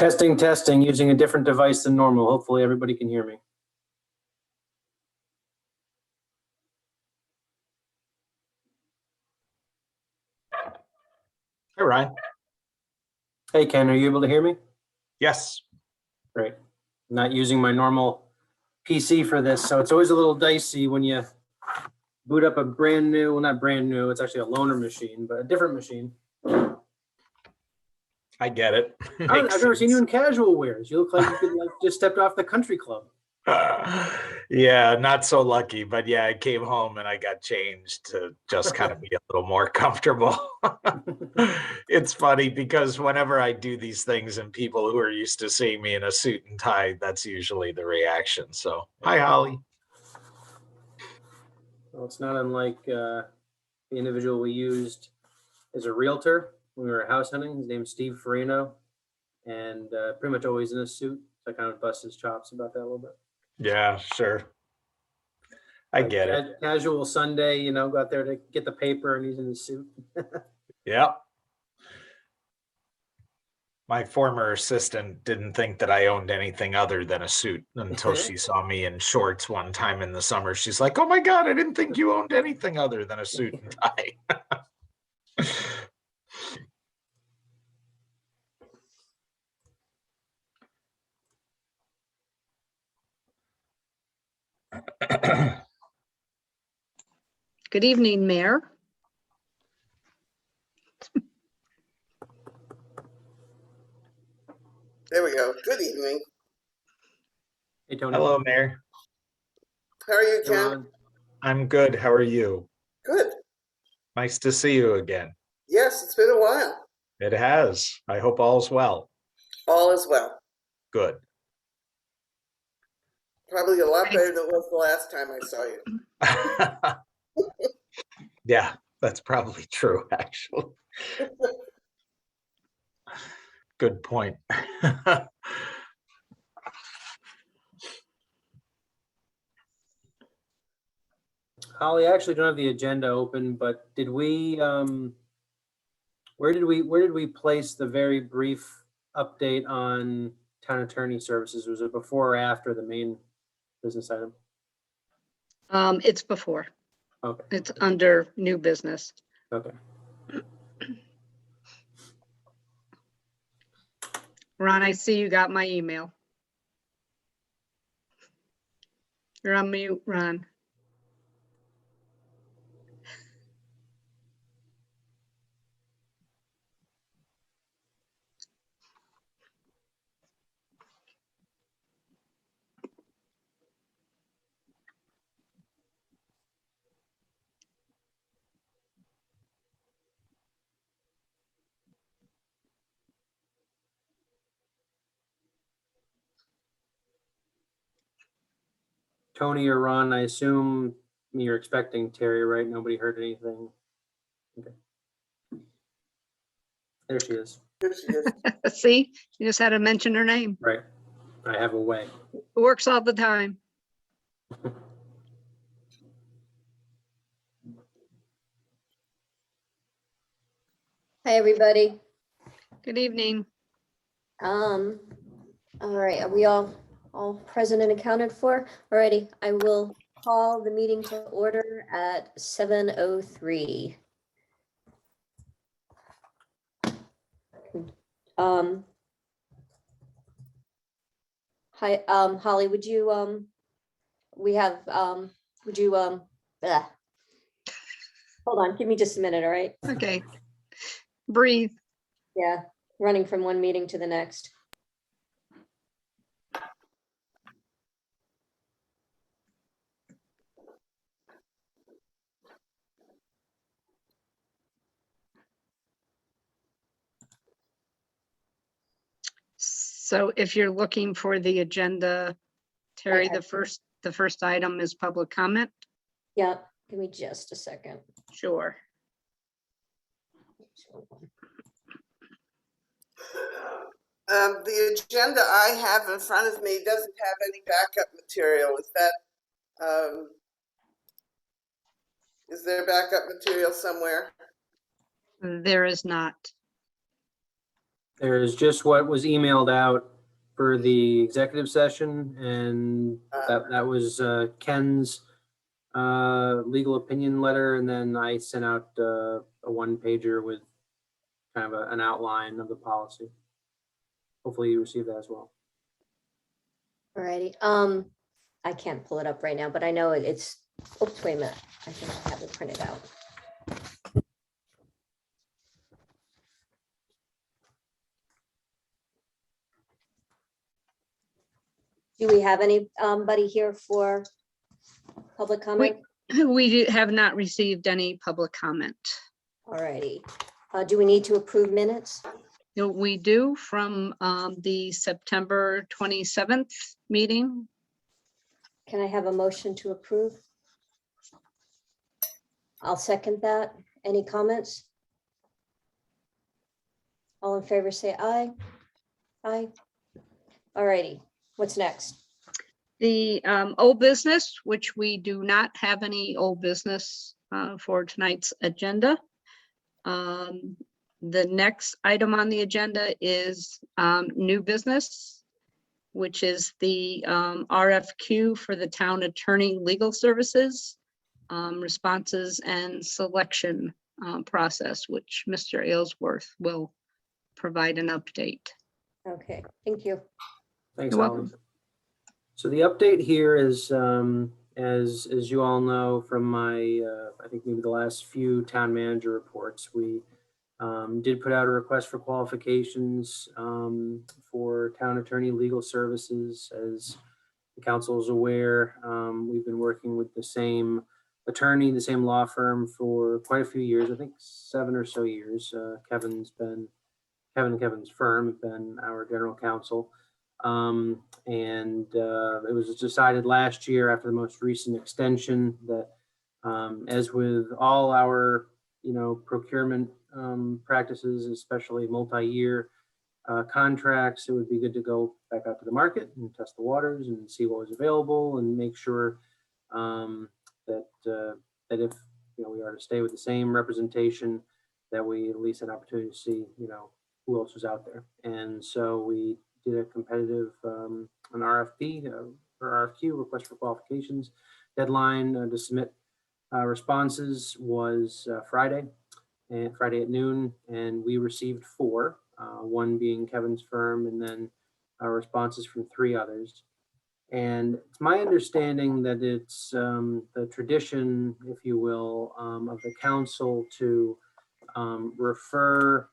Testing, testing, using a different device than normal. Hopefully everybody can hear me. Hey, Ryan. Hey, Ken, are you able to hear me? Yes. Great. I'm not using my normal PC for this, so it's always a little dicey when you boot up a brand new, well, not brand new, it's actually a loaner machine, but a different machine. I get it. I've never seen you in casual wears. You look like you could like just stepped off the country club. Yeah, not so lucky, but yeah, I came home and I got changed to just kind of be a little more comfortable. It's funny because whenever I do these things and people who are used to seeing me in a suit and tie, that's usually the reaction. So, hi, Holly. Well, it's not unlike the individual we used as a realtor when we were house hunting. His name's Steve Farino, and pretty much always in a suit. So I kind of bust his chops about that a little bit. Yeah, sure. I Like get it. Casual Sunday, you know, go out there to get the paper and he's in his suit. Yep. My former assistant didn't think that I owned anything other than a suit until she saw me in shorts one time in the summer. She's like, "Oh my God, I didn't think you owned anything other than a suit and tie." Good evening, Mayor. There we go. Good evening. Hey, Tony. Hello, Mayor. How are you, Hey, Ken? Ron. I'm good. How are you? Good. Nice to see you again. Yes, it's been a while. It has. I hope all's well. All is well. Good. Probably a lot better than it was the last time I saw you. Yeah, that's probably true, actually. Good point. Holly, I actually don't have the agenda open, but did we where did we place the very brief update on town attorney services? Was it before or after the main business item? It's before. Okay. It's under new business. Okay. Ron, I see you got my email. You're on mute, Ron. Tony or Ron, I assume you're expecting Terry, right? Nobody heard anything. Okay. There she is. Here she is. See, you just had to mention her name. Right. I have a way. It works all the time. Hi, everybody. Good evening. All right, are we all present and accounted for? Alrighty, I will call the meeting to order at 7:03. Hi, Holly, would you, hold on, give me just a minute, all right? Okay. Breathe. Yeah, running from one meeting to the next. So if you're looking for the agenda, Terry, the first item is public comment. Yeah, give me just a second. Sure. The agenda I have in front of me doesn't have any backup material. Is there backup material somewhere? There is not. There's just what was emailed out for the executive session, and that was Ken's legal opinion letter, and then I sent out a one-pager with kind of an outline of the policy. Hopefully you received that as well. Alrighty, I can't pull it up right now, but I know it's, oops, wait a minute, I think I have it printed out. Do we have anybody here for public comment? Have not received any public comment. Alrighty, do we need to approve minutes? No, we do from the September 27th meeting. Can I have a motion to approve? I'll second that. Any comments? All in favor, say aye. Aye. Alrighty, what's next? The old business, which we do not have any old business for tonight's agenda. The next item on the agenda is new business, which is the RFQ for the town attorney legal services, responses and selection process, which Mr. Aylesworth will provide an update. Okay, thank you. Thanks, You're welcome. Holly. So the update here is, as you all know from my, I think maybe the last few town manager reports, we did put out a request for qualifications for town attorney legal services. As the council is aware, we've been working with the same attorney, the same law firm for quite a few years, I think 7 or so years. Kevin's firm have been our general counsel. It was decided last year after the most recent extension that as with all our, procurement practices, especially multi-year contracts, it would be good to go back out to the market and test the waters and see what was available and make sure that if we are to stay with the same representation, that we at least had an opportunity to see who else was out there. And so we did a competitive an RFP or RFQ, request for qualifications. Deadline to submit responses was Friday at noon, and we received 4, one being Kevin's firm, and then responses from 3 others. And it's my understanding that it's the tradition, if you will, of the council to refer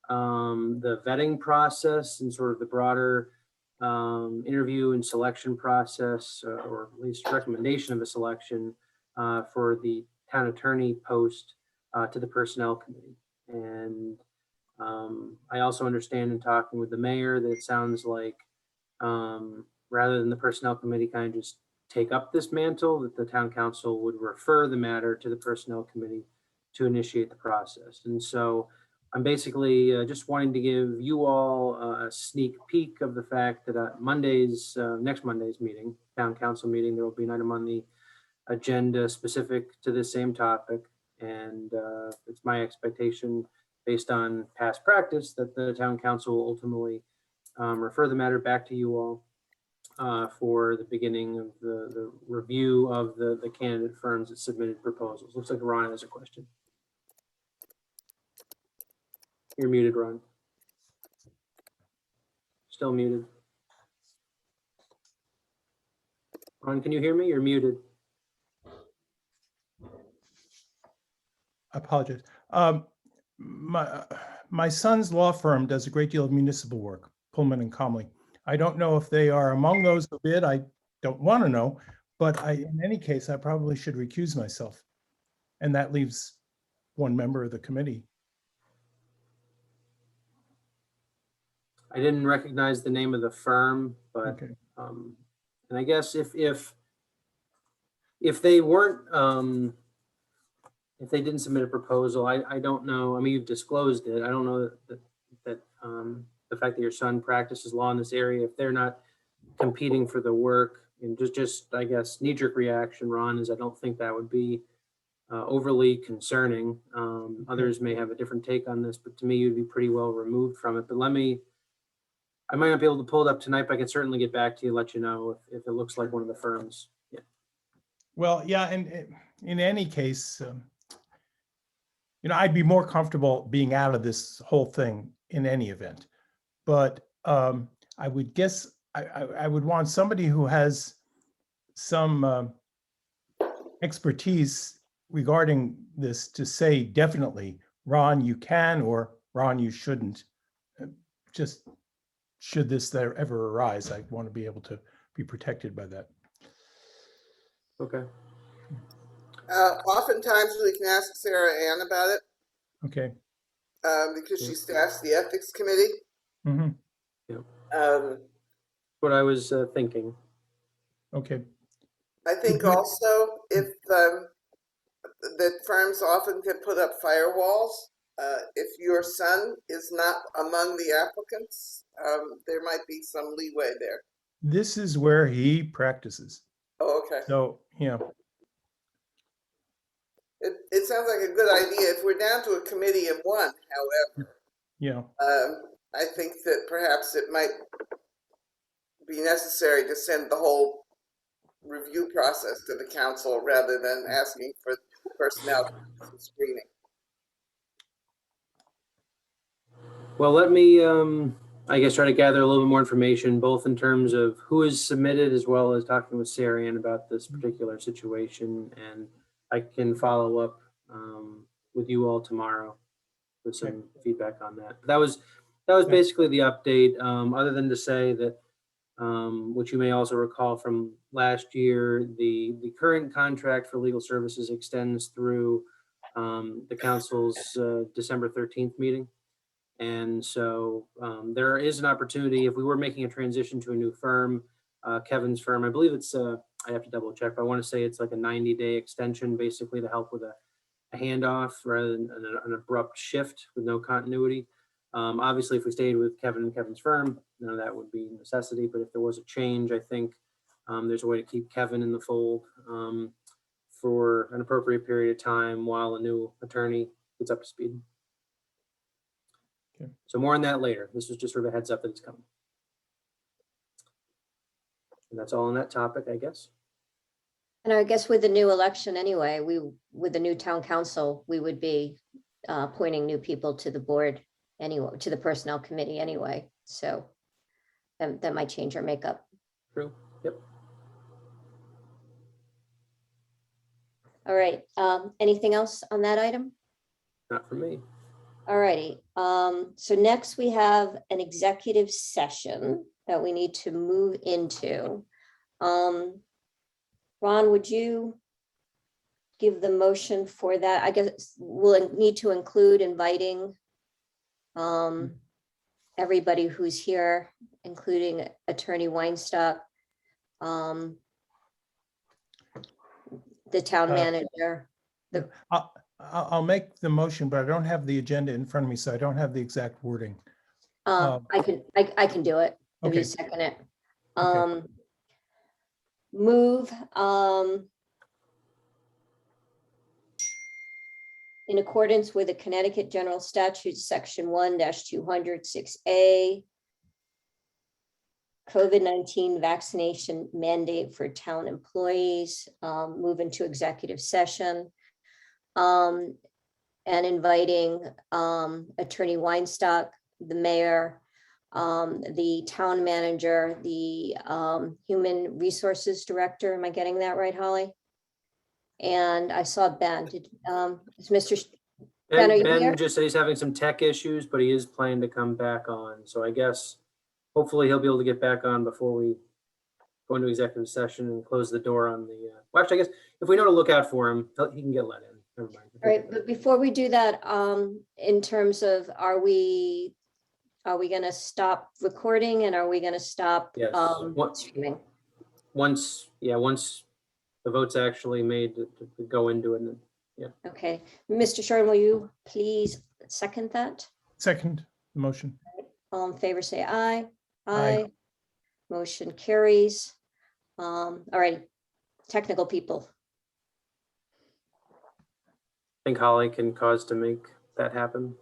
the vetting process and sort of the broader interview and selection process, or at least recommendation of a selection for the town attorney post to the personnel committee. And I also understand in talking with the mayor that it sounds like rather than the personnel committee kind of just take up this mantle, that the town council would refer the matter to the personnel committee to initiate the process. And so I'm basically just wanting to give you all a sneak peek of the fact that next Monday's meeting, town council meeting, there will be an item on the agenda specific to the same topic. And it's my expectation, based on past practice, that the town council will ultimately refer the matter back to you all for the beginning of the review of the candidate firms that submitted proposals. Looks like Ron has a question. You're muted, Ron. Still muted. Ron, can you hear me? You're muted. I apologize. My son's law firm does a great deal of municipal work, Pullman and Comley. I don't know if they are among those who bid. I don't want to know, but in any case, I probably should recuse myself. And that leaves one member of the committee. I didn't recognize the name of the firm, but Okay. and I guess if they weren't if they didn't submit a proposal, I don't know. I mean, you've disclosed it. I don't know that the fact that your son practices law in this area, if they're not competing for the work, and just I guess knee-jerk reaction, Ron, is I don't think that would be overly concerning. Others may have a different take on this, but to me, you'd be pretty well removed from it. But I might not be able to pull it up tonight, but I can certainly get back to you, let you know if it looks like one of the firms. Yeah. Well, yeah, and in any case, I'd be more comfortable being out of this whole thing in any event. But I would guess I would want somebody who has some expertise regarding this to say definitely, Ron, you can, or Ron, you shouldn't. Just should this there ever arise, I want to be able to be protected by that. Okay. Oftentimes we can ask Sarah Ann about it, Okay. because she staffs the ethics committee. Hmm. What I was thinking. Okay. I think also if that firms often can put up firewalls. If your son is not among the applicants, there might be some leeway there. This is where he practices. Oh, okay. So, It sounds like a good idea. If we're down to a committee of one, however, I think that perhaps it might be necessary to send the whole review process to the council rather than asking for personnel screening. Well, let me, I guess, try to gather a little bit more information, both in terms of who is submitted as well as talking with Sarah Ann about this particular situation. And I can follow up with you all tomorrow with some feedback on that. That was basically the update, other than to say that, which you may also recall from last year, the current contract for legal services extends through the council's December 13th meeting. And so there is an opportunity if we were making a transition to a new firm, Kevin's firm, I believe it's, I have to double check, but I want to say it's like a 90-day extension, basically to help with a handoff rather than an abrupt shift with no continuity. Obviously, if we stayed with Kevin and Kevin's firm, none of that would be a necessity. But if there was a change, I think there's a way to keep Kevin in the fold for an appropriate period of time while a new attorney gets up to speed. Okay. So more on that later. This was just sort of a heads up that it's coming. And that's all on that topic, I guess. And I guess with the new election anyway, with the new town council, we would be appointing new people to the board anyway, to the personnel committee anyway. So that might change our makeup. True. Yep. All right. Anything else on that item? Not for me. All righty. So next we have an executive session that we need to move into. Ron, would you give the motion for that? I guess we'll need to include inviting everybody who's here, including Attorney Weinstock, the town manager. I'll make the motion, but I don't have the agenda in front of me, so I don't have the exact wording. I can do it. If Okay. you second it. Okay. Move in accordance with the Connecticut General Statutes, Section 1-206A, COVID-19 vaccination mandate for town employees, move into executive session. And inviting Attorney Weinstock, the mayor, the town manager, the human resources director. Am I getting that right, Holly? And I saw Ben. Is Mr. Ben, are you here? Ben just said he's having some tech issues, but he is planning to come back on. So I guess hopefully he'll be able to get back on before we go into executive session and close the door on the, well, actually, I guess if we know to look out for him, he can get let in. Never mind. All right, but before we do that, in terms of, are we gonna stop recording and are we gonna stop Yes. streaming? Once the vote's actually made to go into it. Okay, Mr. Shorten, will you please second that? Second the motion. All in favor, say aye. Aye. Motion carries. All right, technical people. think Holly can cause to make that happen.